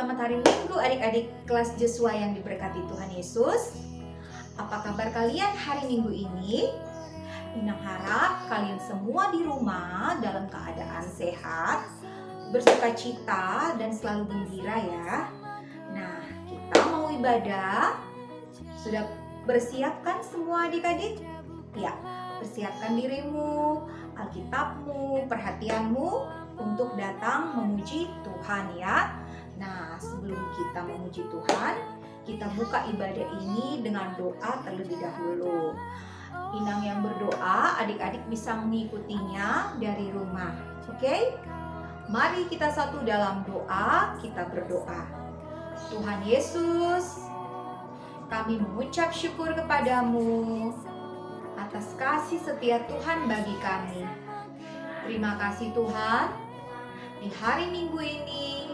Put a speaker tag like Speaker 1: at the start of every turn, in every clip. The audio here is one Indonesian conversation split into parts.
Speaker 1: Selamat hari Minggu adik-adik kelas Joshua yang diberkati Tuhan Yesus. Apa kabar kalian hari Minggu ini? Inang harap kalian semua di rumah dalam keadaan sehat, bersukacita dan selalu gembira ya. Nah, kita mau ibadah. Sudah bersiapkan semua adik-adik? Ya, persiapkan dirimu, Alkitabmu, perhatianmu untuk datang memuji Tuhan ya. Nah, sebelum kita memuji Tuhan, kita buka ibadah ini dengan doa terlebih dahulu. Inang yang berdoa, adik-adik bisa mengikutinya dari rumah. Oke? Mari kita satu dalam doa, kita berdoa. Tuhan Yesus, kami mengucap syukur kepadamu atas kasih setia Tuhan bagi kami. Terima kasih Tuhan, di hari Minggu ini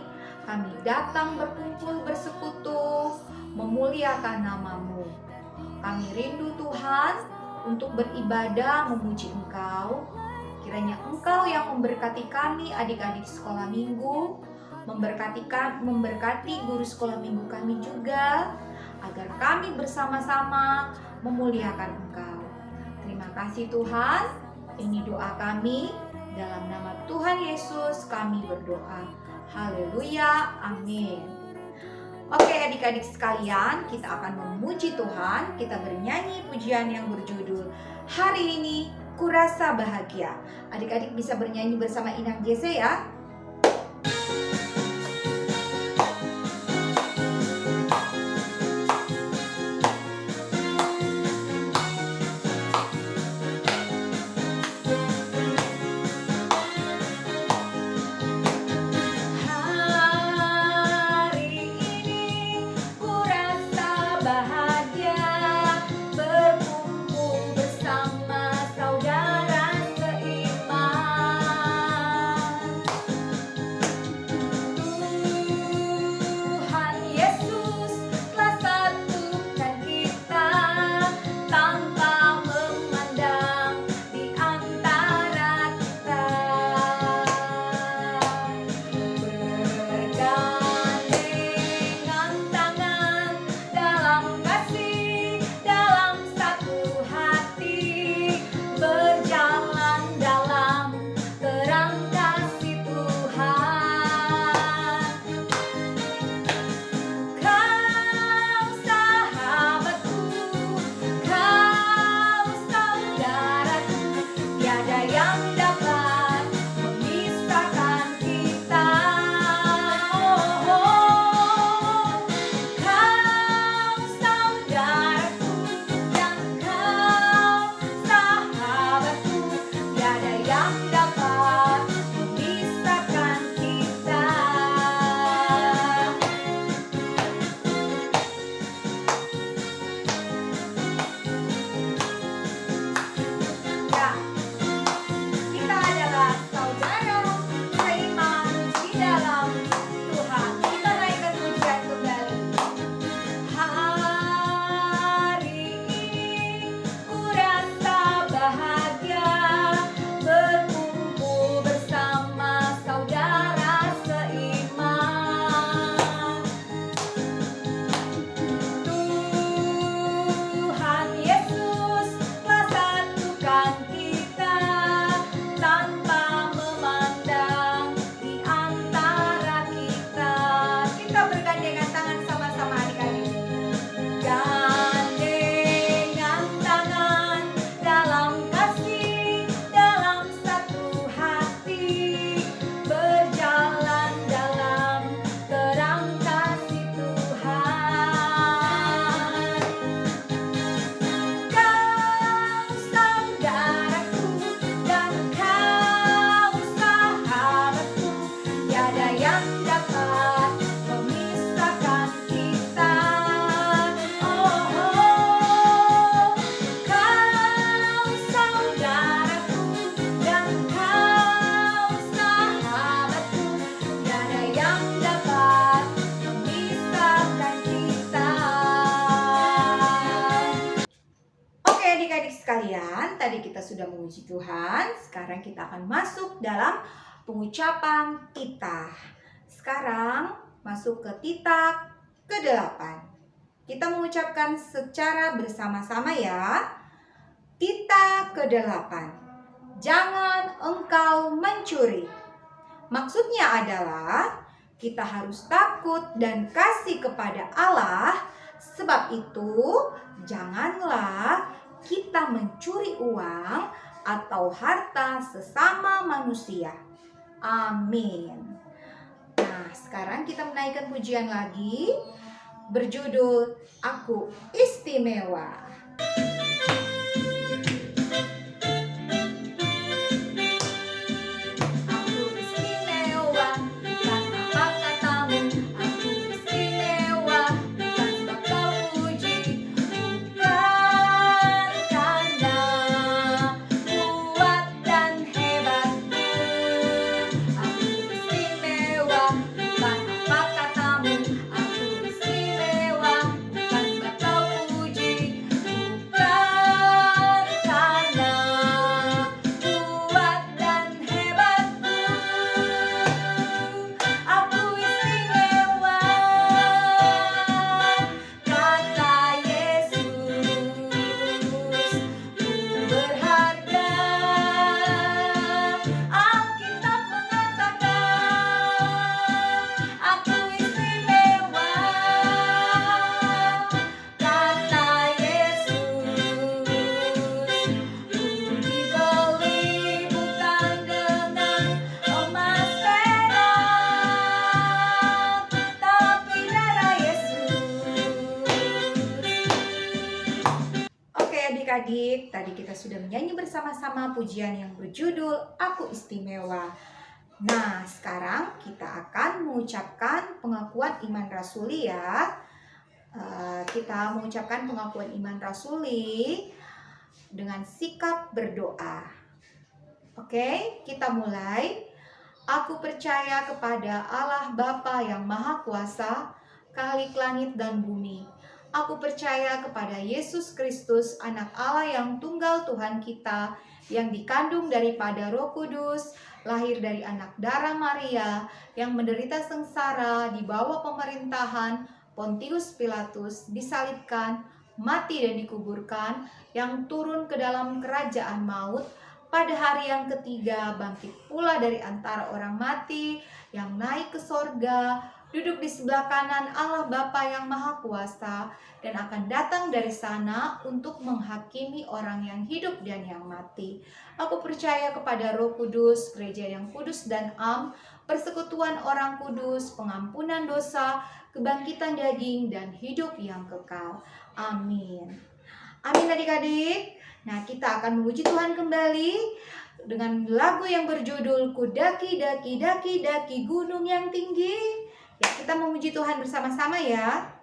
Speaker 1: kami datang berkumpul bersekutu memuliakan nama-Mu. Kami rindu Tuhan untuk beribadah memuji Engkau. Kiranya Engkau yang memberkati kami adik-adik sekolah minggu, memberkati guru sekolah minggu kami juga, agar kami bersama-sama memuliakan Engkau. Terima kasih Tuhan, ini doa kami, dalam nama Tuhan Yesus kami berdoa. Haleluya, amin. Oke adik-adik sekalian, kita akan memuji Tuhan. Kita bernyanyi pujian yang berjudul Hari Ini Kurasa Bahagia. Adik-adik bisa bernyanyi bersama Inang Jese ya. Sekalian, tadi kita sudah memuji Tuhan. Sekarang kita akan masuk dalam pengucapan kita. Sekarang masuk ke tita ke-8. Kita mengucapkan secara bersama-sama ya. Tita ke-8. Jangan engkau mencuri. Maksudnya adalah kita harus takut dan kasih kepada Allah. Sebab itu janganlah kita mencuri uang atau harta sesama manusia. Amin. Nah, sekarang kita menaikkan pujian lagi berjudul Aku Istimewa. Adik-adik, tadi kita sudah menyanyi bersama-sama pujian yang berjudul Aku Istimewa. Nah, sekarang kita akan mengucapkan pengakuan iman rasuli ya. Kita mengucapkan pengakuan iman rasuli dengan sikap berdoa. Oke, kita mulai. Aku percaya kepada Allah Bapa yang Maha Kuasa, Khalik langit dan bumi. Aku percaya kepada Yesus Kristus, Anak Allah yang tunggal Tuhan kita, yang dikandung daripada Roh Kudus, lahir dari anak darah Maria, yang menderita sengsara di bawah pemerintahan Pontius Pilatus, disalibkan, mati dan dikuburkan, yang turun ke dalam kerajaan maut, pada hari yang ketiga bangkit pula dari antara orang mati, yang naik ke sorga, duduk di sebelah kanan Allah Bapa yang Maha Kuasa, dan akan datang dari sana untuk menghakimi orang yang hidup dan yang mati. Aku percaya kepada Roh Kudus, gereja yang kudus dan am, persekutuan orang kudus, pengampunan dosa, kebangkitan daging, dan hidup yang kekal. Amin. Amin adik-adik. Nah, kita akan memuji Tuhan kembali dengan lagu yang berjudul Ku daki daki daki daki gunung yang tinggi. Ya, kita memuji Tuhan bersama-sama ya.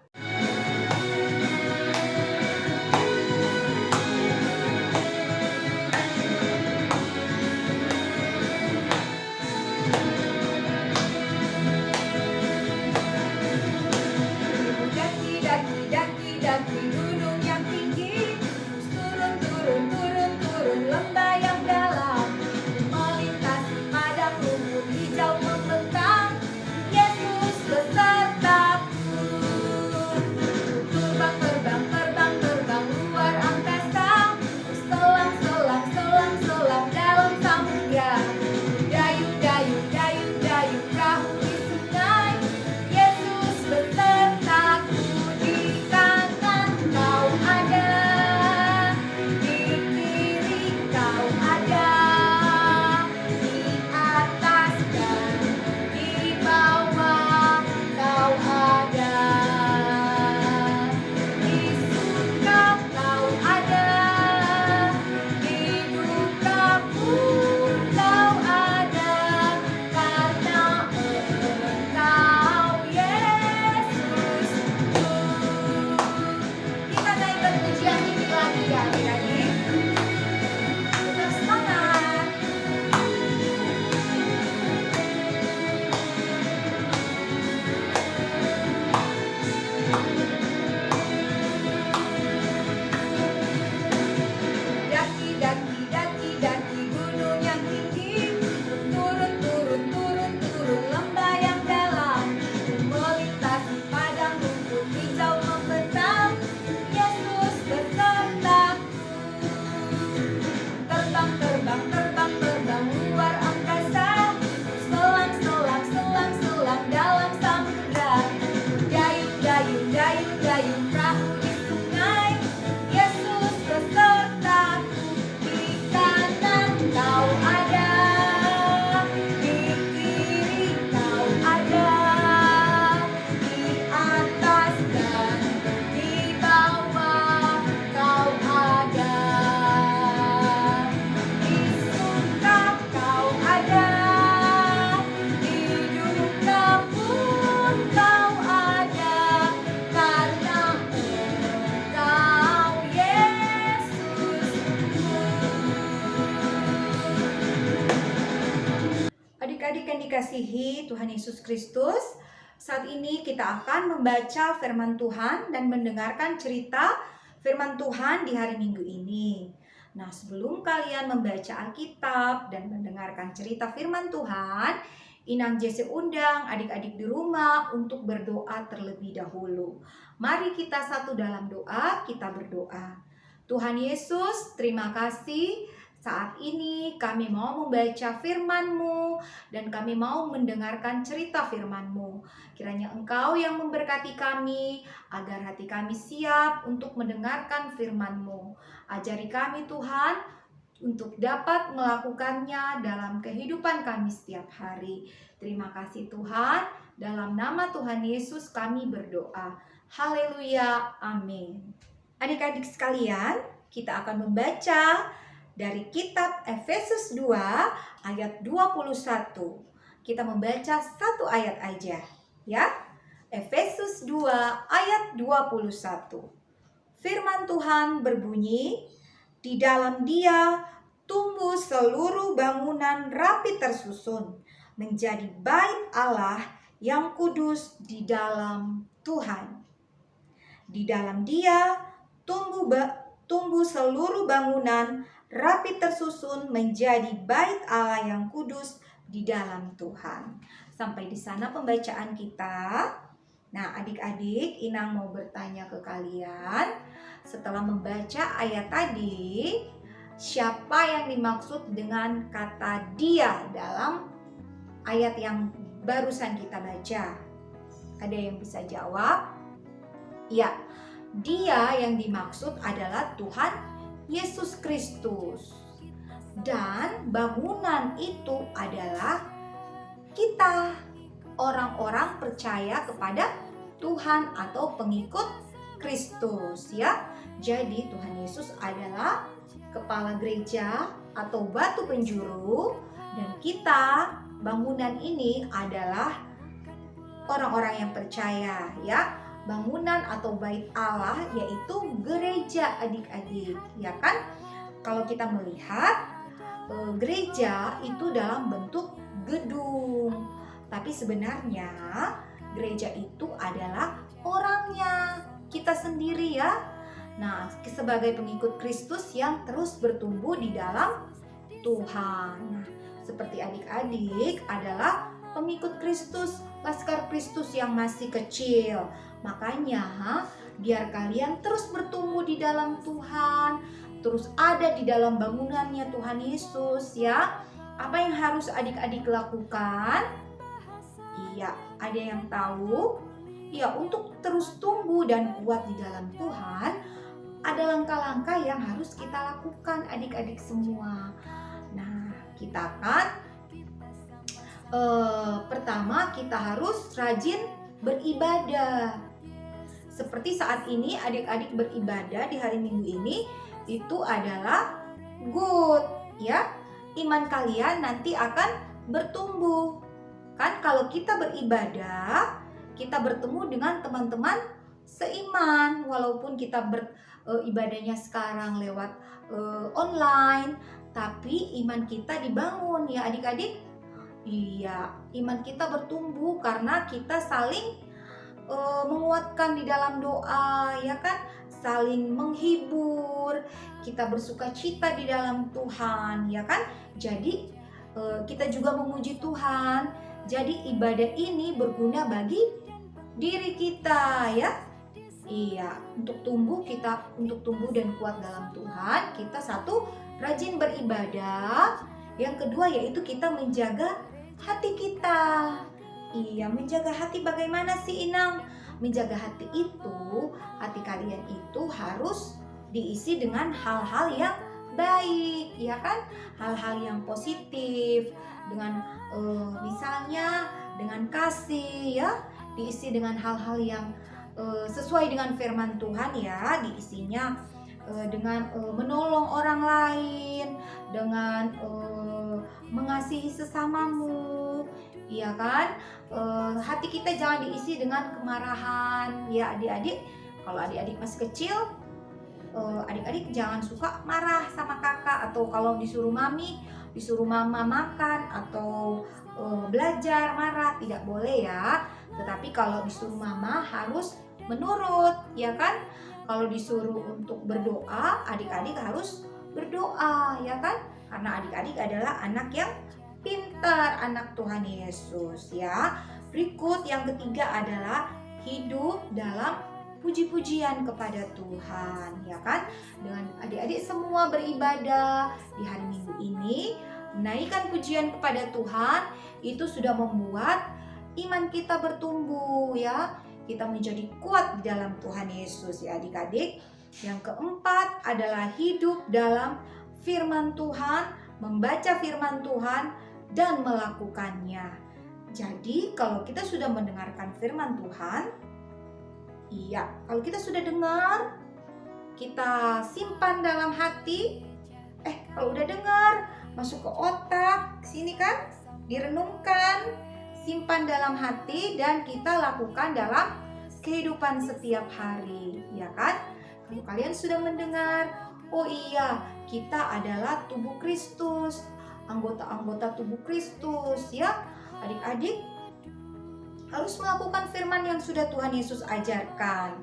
Speaker 1: dikasihi Tuhan Yesus Kristus, saat ini kita akan membaca firman Tuhan dan mendengarkan cerita firman Tuhan di hari Minggu ini. Nah, sebelum kalian membaca Alkitab dan mendengarkan cerita firman Tuhan, Inang Jesse undang adik-adik di rumah untuk berdoa terlebih dahulu. Mari kita satu dalam doa, kita berdoa. Tuhan Yesus, terima kasih. Saat ini kami mau membaca firman-Mu dan kami mau mendengarkan cerita firman-Mu. Kiranya Engkau yang memberkati kami agar hati kami siap untuk mendengarkan firman-Mu. Ajari kami Tuhan untuk dapat melakukannya dalam kehidupan kami setiap hari. Terima kasih Tuhan, dalam nama Tuhan Yesus kami berdoa. Haleluya, amin. Adik-adik sekalian, kita akan membaca dari kitab Efesus 2 ayat 21. Kita membaca satu ayat aja ya. Efesus 2 ayat 21. Firman Tuhan berbunyi, di dalam Dia tumbuh seluruh bangunan rapi tersusun menjadi bait Allah yang kudus di dalam Tuhan. Di dalam Dia tumbuh seluruh bangunan rapi tersusun menjadi bait Allah yang kudus di dalam Tuhan. Sampai di sana pembacaan kita. Nah, adik-adik, Inang mau bertanya ke kalian. Setelah membaca ayat tadi, siapa yang dimaksud dengan kata dia dalam ayat yang barusan kita baca? Ada yang bisa jawab? Ya, dia yang dimaksud adalah Tuhan Yesus Kristus. Dan bangunan itu adalah kita, orang-orang percaya kepada Tuhan atau pengikut Kristus ya. Jadi Tuhan Yesus adalah kepala gereja atau batu penjuru, dan kita, bangunan ini adalah orang-orang yang percaya ya. Bangunan atau bait Allah yaitu gereja, adik-adik, ya kan? Kalau kita melihat gereja itu dalam bentuk gedung, tapi sebenarnya gereja itu adalah orangnya, kita sendiri ya. Nah, sebagai pengikut Kristus yang terus bertumbuh di dalam Tuhan. Nah, seperti adik-adik adalah pengikut Kristus, laskar Kristus yang masih kecil. Makanya biar kalian terus bertumbuh di dalam Tuhan, terus ada di dalam bangunannya Tuhan Yesus ya. Apa yang harus adik-adik lakukan? Iya, ada yang tahu? Ya, untuk terus tumbuh dan kuat di dalam Tuhan, ada langkah-langkah yang harus kita lakukan adik-adik semua. Nah, kita akan pertama kita harus rajin beribadah. Seperti saat ini adik-adik beribadah di hari Minggu ini, itu adalah good ya. Iman kalian nanti akan bertumbuh. Kan kalau kita beribadah, kita bertemu dengan teman-teman seiman. Walaupun kita beribadahnya sekarang lewat online, tapi iman kita dibangun ya adik-adik. Iya, iman kita bertumbuh karena kita saling menguatkan di dalam doa, ya kan? Saling menghibur, kita bersuka cita di dalam Tuhan, ya kan? Jadi kita juga memuji Tuhan. Jadi ibadah ini berguna bagi diri kita, ya. Iya, untuk tumbuh dan kuat dalam Tuhan, kita satu rajin beribadah. Yang kedua yaitu kita menjaga hati kita. Iya, menjaga hati bagaimana sih Inang? Menjaga hati itu, hati kalian itu harus diisi dengan hal-hal yang baik, ya kan? Hal-hal yang positif, dengan misalnya dengan kasih ya, diisi dengan hal-hal yang sesuai dengan firman Tuhan ya, diisinya dengan menolong orang lain, dengan mengasihi sesamamu, iya kan? Hati kita jangan diisi dengan kemarahan ya adik-adik. Kalau adik-adik masih kecil, adik-adik jangan suka marah sama kakak, atau kalau disuruh mami, disuruh mama makan, atau belajar, marah, tidak boleh ya. Tetapi kalau disuruh mama harus menurut, ya kan? Kalau disuruh untuk berdoa, adik-adik harus berdoa, ya kan? Karena adik-adik adalah anak yang pintar, anak Tuhan Yesus ya. Berikut yang ketiga adalah hidup dalam puji-pujian kepada Tuhan, ya kan? Dengan adik-adik semua beribadah di hari Minggu ini, menaikkan pujian kepada Tuhan, itu sudah membuat iman kita bertumbuh ya. Kita menjadi kuat di dalam Tuhan Yesus ya adik-adik. Yang keempat adalah hidup dalam firman Tuhan, membaca firman Tuhan dan melakukannya. Jadi kalau kita sudah mendengarkan firman Tuhan, iya, kalau kita sudah dengar, kita simpan dalam hati. Kalau udah dengar, masuk ke otak, sini kan, direnungkan, simpan dalam hati, dan kita lakukan dalam kehidupan setiap hari, ya kan? Kalau kalian sudah mendengar, oh iya, kita adalah tubuh Kristus, anggota-anggota tubuh Kristus, ya. Adik-adik harus melakukan firman yang sudah Tuhan Yesus ajarkan.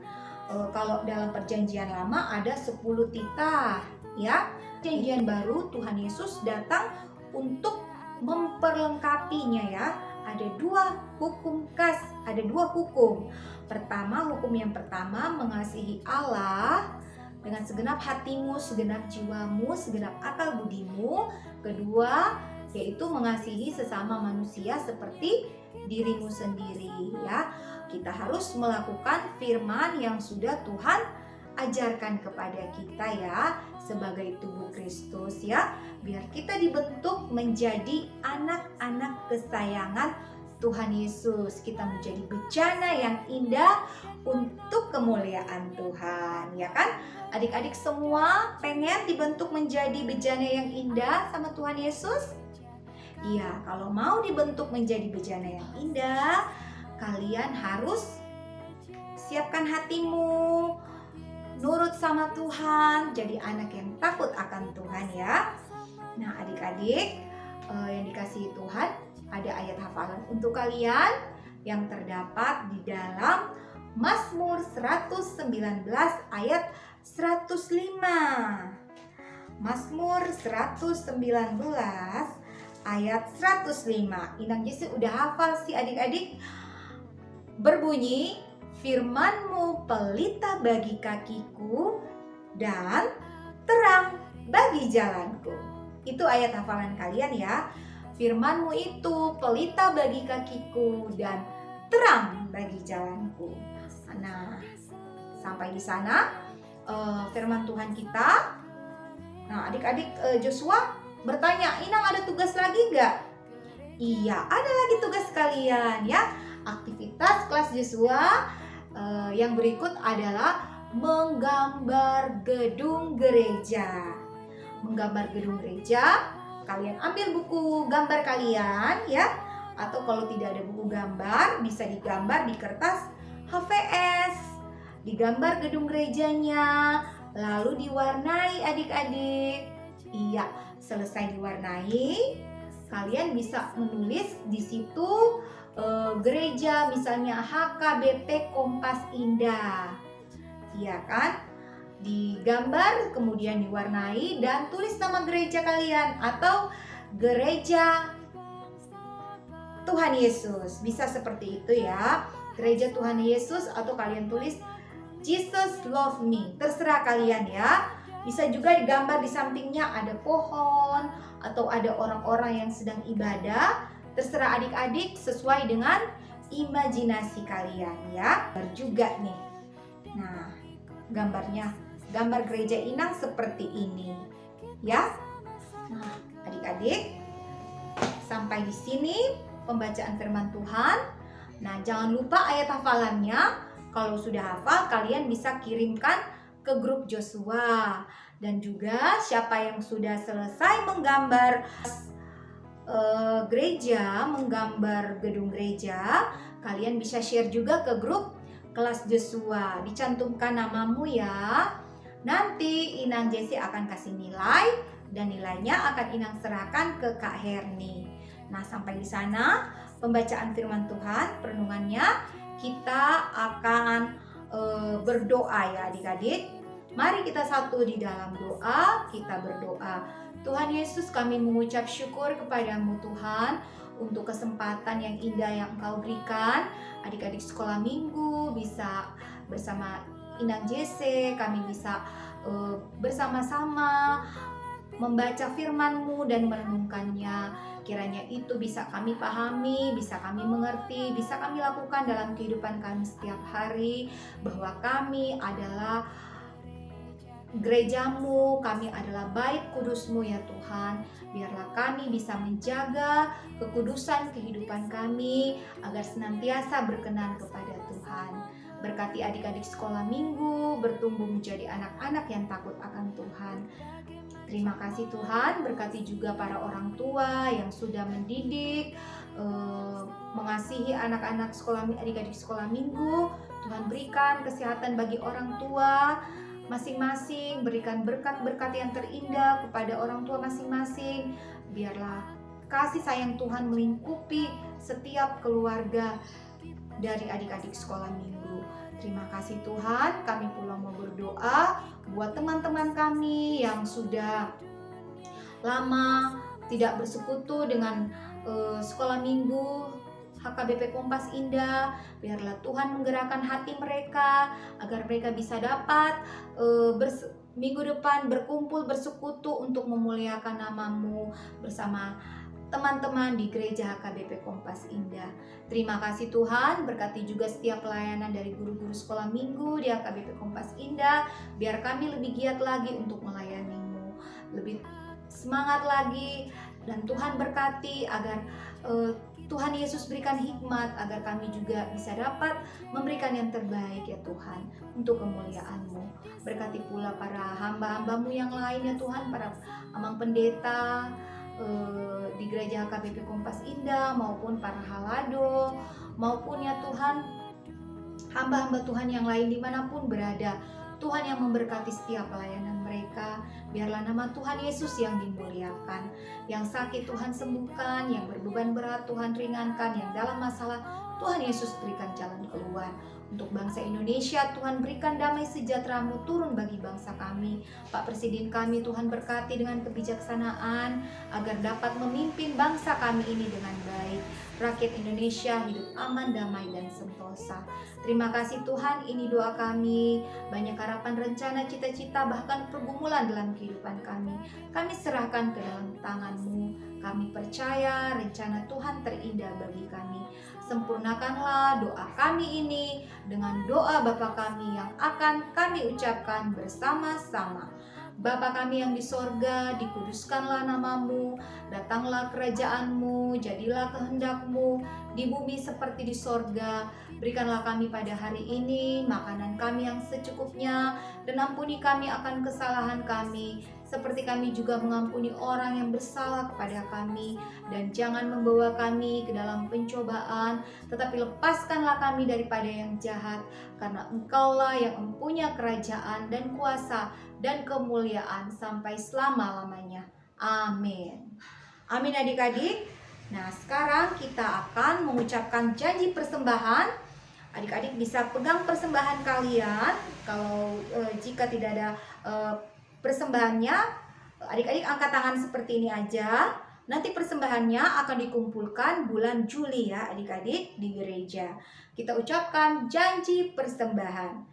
Speaker 1: Kalau dalam perjanjian lama ada 10 titah, ya. Perjanjian baru Tuhan Yesus datang untuk memperlengkapinya ya. Ada dua hukum khas, ada dua hukum. Pertama, hukum yang pertama mengasihi Allah dengan segenap hatimu, segenap jiwamu, segenap akal budimu. Kedua, yaitu mengasihi sesama manusia seperti dirimu sendiri ya. Kita harus melakukan firman yang sudah Tuhan ajarkan kepada kita ya, sebagai tubuh Kristus ya, biar kita dibentuk menjadi anak-anak kesayangan Tuhan Yesus. Kita menjadi bejana yang indah untuk kemuliaan Tuhan, ya kan? Adik-adik semua pengen dibentuk menjadi bejana yang indah sama Tuhan Yesus? Iya, kalau mau dibentuk menjadi bejana yang indah, kalian harus siapkan hatimu, nurut sama Tuhan, jadi anak yang takut akan Tuhan ya. Nah adik-adik yang dikasihi Tuhan, ada ayat hafalan untuk kalian yang terdapat di dalam Mazmur 119 ayat 105. Mazmur 119 ayat 105. Inang Jesse udah hafal sih adik-adik. Berbunyi, firman-Mu pelita bagi kakiku dan terang bagi jalanku. Itu ayat hafalan kalian ya. Firman-Mu itu pelita bagi kakiku dan terang bagi jalanku. Nah, sampai di sana firman Tuhan kita. Nah, adik-adik Joshua bertanya, Inang ada tugas lagi nggak? Iya, ada lagi tugas kalian ya. Aktivitas kelas Joshua yang berikut adalah menggambar gedung gereja. Menggambar gedung gereja, kalian ambil buku gambar kalian ya. Atau kalau tidak ada buku gambar, bisa digambar di kertas HVS. Digambar gedung gerejanya, lalu diwarnai adik-adik. Iya, selesai diwarnai, kalian bisa menulis di situ gereja, misalnya HKBP Kompas Indah, iya kan? Digambar kemudian diwarnai dan tulis nama gereja kalian atau gereja Tuhan Yesus, bisa seperti itu ya, gereja Tuhan Yesus, atau kalian tulis Jesus Love Me, terserah kalian ya. Bisa juga digambar di sampingnya ada pohon atau ada orang-orang yang sedang ibadah. Terserah adik-adik sesuai dengan imajinasi kalian ya. Juga nih. Nah, gambarnya, gambar gereja Inang seperti ini ya. Nah, adik-adik, sampai di sini pembacaan firman Tuhan. Nah, jangan lupa ayat hafalannya. Kalau sudah hafal, kalian bisa kirimkan ke grup Joshua. Dan juga siapa yang sudah selesai menggambar gereja, menggambar gedung gereja, kalian bisa share juga ke grup kelas Joshua. Dicantumkan namamu ya. Nanti Inang Jessie akan kasih nilai dan nilainya akan Inang serahkan ke Kak Herni. Nah, sampai di sana pembacaan firman Tuhan, perenungannya. Kita akan berdoa ya adik-adik. Mari kita satu di dalam doa, kita berdoa. Tuhan Yesus, kami mengucap syukur kepadamu Tuhan untuk kesempatan yang indah yang Engkau berikan. Adik-adik sekolah minggu bisa bersama Inang Jesse, kami bisa bersama-sama membaca firman-Mu dan merenungkannya. Kiranya itu bisa kami pahami, bisa kami mengerti, bisa kami lakukan dalam kehidupan kami setiap hari, bahwa kami adalah gereja-Mu, kami adalah bait kudus-Mu ya Tuhan. Biarlah kami bisa menjaga kekudusan kehidupan kami agar senantiasa berkenan kepada Tuhan. Berkati adik-adik sekolah minggu bertumbuh menjadi anak-anak yang takut akan Tuhan. Terima kasih Tuhan, berkati juga para orang tua yang sudah mendidik, mengasihi anak-anak sekolah, adik-adik sekolah minggu. Tuhan berikan kesehatan bagi orang tua masing-masing, berikan berkat-berkat yang terindah kepada orang tua masing-masing. Biarlah kasih sayang Tuhan melingkupi setiap keluarga dari adik-adik sekolah minggu. Terima kasih Tuhan, kami pula mau berdoa buat teman-teman kami yang sudah lama tidak bersekutu dengan sekolah minggu HKBP Kompas Indah. Biarlah Tuhan menggerakkan hati mereka agar mereka bisa dapat minggu depan berkumpul bersekutu untuk memuliakan nama-Mu bersama teman-teman di gereja HKBP Kompas Indah. Terima kasih Tuhan, berkati juga setiap pelayanan dari guru-guru sekolah minggu di HKBP Kompas Indah. Biar kami lebih giat lagi untuk melayani-Mu, lebih semangat lagi, dan Tuhan berkati agar Tuhan Yesus berikan hikmat agar kami juga bisa dapat memberikan yang terbaik ya Tuhan untuk kemuliaan-Mu. Berkati pula para hamba-hamba-Mu yang lain ya Tuhan, para amang pendeta di gereja HKBP Kompas Indah maupun para halado, maupun ya Tuhan hamba-hamba Tuhan yang lain dimanapun berada. Tuhan yang memberkati setiap pelayanan mereka. Biarlah nama Tuhan Yesus yang dimuliakan. Yang sakit Tuhan sembuhkan, yang berbeban berat Tuhan ringankan, yang dalam masalah Tuhan Yesus berikan jalan keluar. Untuk bangsa Indonesia, Tuhan berikan damai sejahtera-Mu turun bagi bangsa kami. Pak Presiden kami Tuhan berkati dengan kebijaksanaan agar dapat memimpin bangsa kami ini dengan baik. Rakyat Indonesia hidup aman, damai, dan sentosa. Terima kasih Tuhan, ini doa kami. Banyak harapan, rencana, cita-cita, bahkan pergumulan dalam kehidupan kami. Kami serahkan ke dalam tangan-Mu. Kami percaya rencana Tuhan terindah bagi kami. Sempurnakanlah doa kami ini dengan doa Bapa kami yang akan kami ucapkan bersama-sama. Bapa kami yang di sorga, dikuduskanlah nama-Mu, datanglah kerajaan-Mu, jadilah kehendak-Mu di bumi seperti di sorga. Berikanlah kami pada hari ini makanan kami yang secukupnya, dan ampuni kami akan kesalahan kami, seperti kami juga mengampuni orang yang bersalah kepada kami. Dan jangan membawa kami ke dalam pencobaan, tetapi lepaskanlah kami daripada yang jahat, karena Engkaulah yang mempunyai kerajaan dan kuasa dan kemuliaan sampai selama-lamanya. Amin. Amin adik-adik. Nah, sekarang kita akan mengucapkan janji persembahan. Adik-adik bisa pegang persembahan kalian. Kalau jika tidak ada persembahannya, adik-adik angkat tangan seperti ini aja. Nanti persembahannya akan dikumpulkan bulan Juli ya adik-adik di gereja. Kita ucapkan janji persembahan.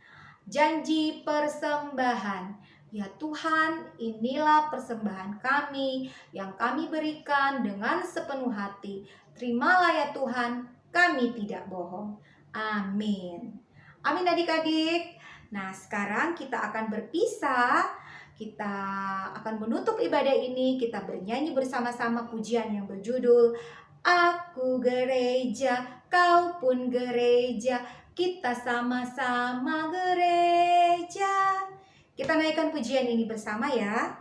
Speaker 1: Janji persembahan. Ya Tuhan, inilah persembahan kami yang kami berikan dengan sepenuh hati. Terimalah ya Tuhan, kami tidak bohong. Amin. Amin adik-adik. Nah, sekarang kita akan berpisah. Kita akan menutup ibadah ini. Kita bernyanyi bersama-sama pujian yang berjudul Aku gereja, kau pun gereja, kita sama-sama gereja. Kita naikkan pujian ini bersama ya.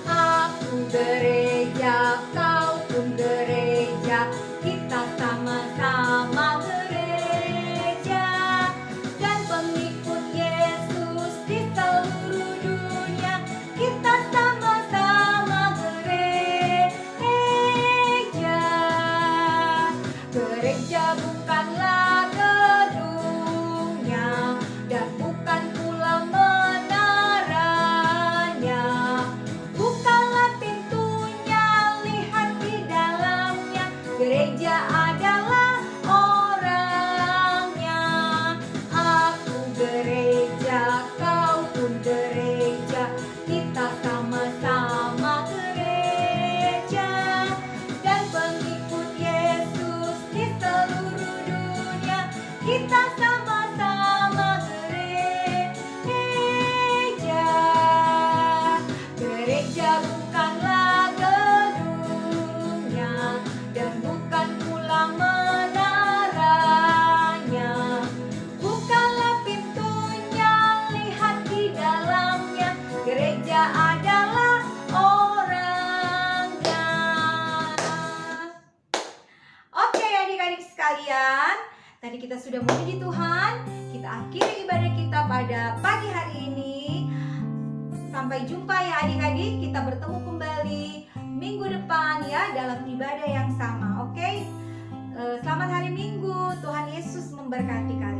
Speaker 1: Aku gereja, kita sama-sama gereja dan pengikut Yesus di seluruh dunia. Kita sama-sama gereja. Gereja bukanlah gedungnya dan bukan pula menaranya. Bukanlah pintunya, lihat di dalamnya. Gereja adalah orangnya. Aku gereja, kau pun gereja. Kita sama-sama gereja dan pengikut Yesus di seluruh dunia. Kita sama-sama gereja. Gereja bukanlah gedungnya dan bukan pula menaranya. Bukanlah pintunya, lihat di dalamnya. Gereja adalah orangnya. Oke adik-adik sekalian, tadi kita sudah memuji Tuhan. Kita akhiri ibadah kita pada pagi hari ini. Sampai jumpa ya adik-adik. Kita bertemu kembali minggu depan ya dalam ibadah yang sama. Oke? Selamat hari Minggu. Tuhan Yesus memberkati kalian.